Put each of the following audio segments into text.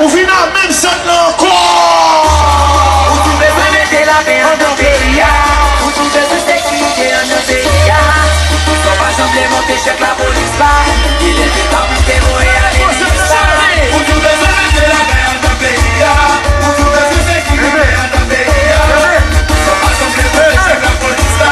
Ou vin nan men set nan kon. Ou tou bezwen mette la pe an nan peyi ya. Ou tou bezwen sekurite an nan peyi ya. Son pa jamble monte chek la polis pa. Il est temps monte moe a l'Elisa. Ou tou bezwen mette la pe an nan peyi ya. Ou tou bezwen sekurite an nan peyi ya. Son pa jamble monte chek la polis pa.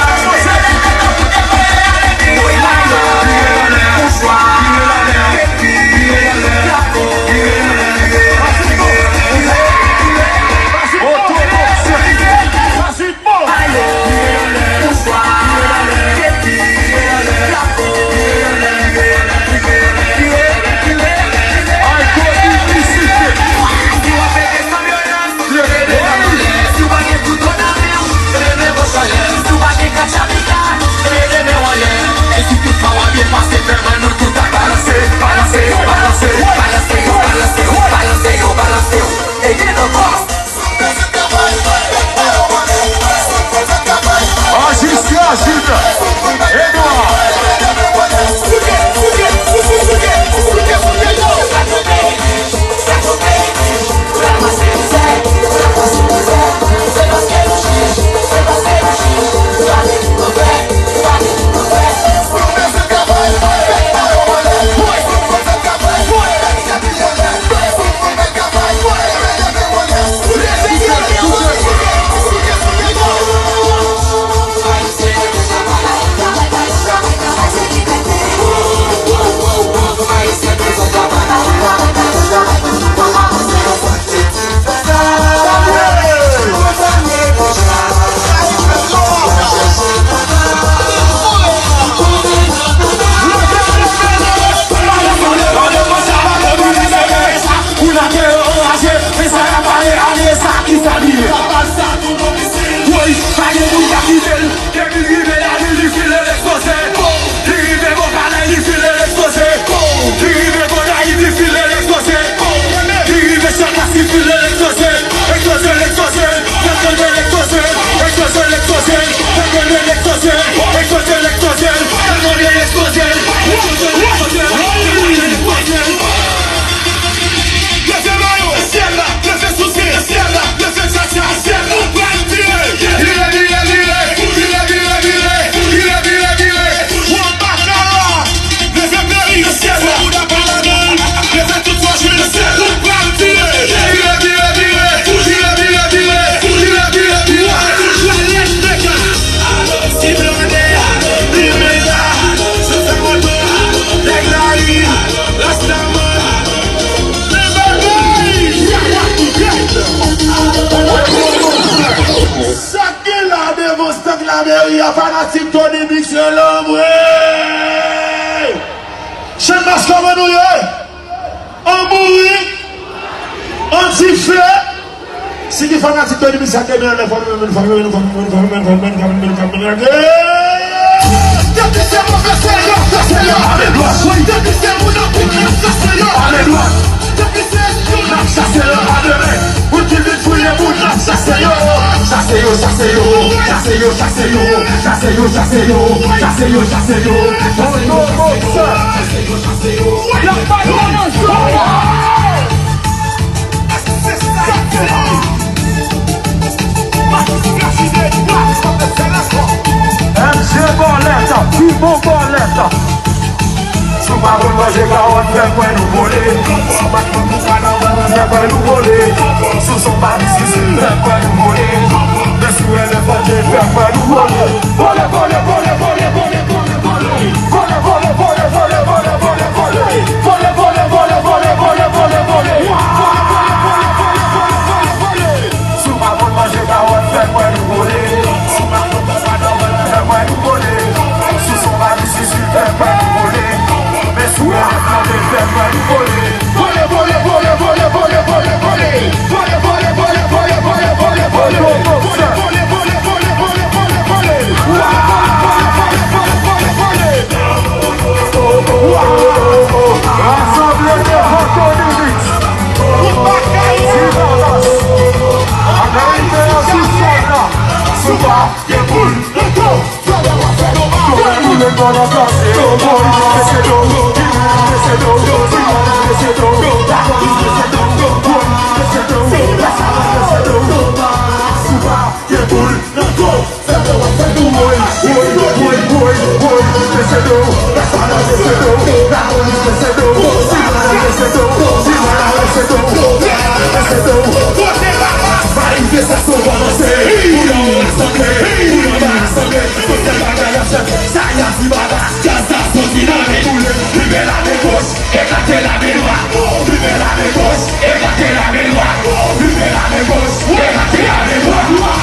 Fanatique Tony Mix l'homme. Je ne masque pas nous. On mourit. On siffle. Si les fanatiques Tony Mix a été bien, les Go, Manifestation balancée, ça y a si badass, Gaza son dynamique. Fumez la main gauche, éclatez la main droite. Fumez la main gauche, éclatez la main droite. Fumez la main gauche, éclatez la main droite.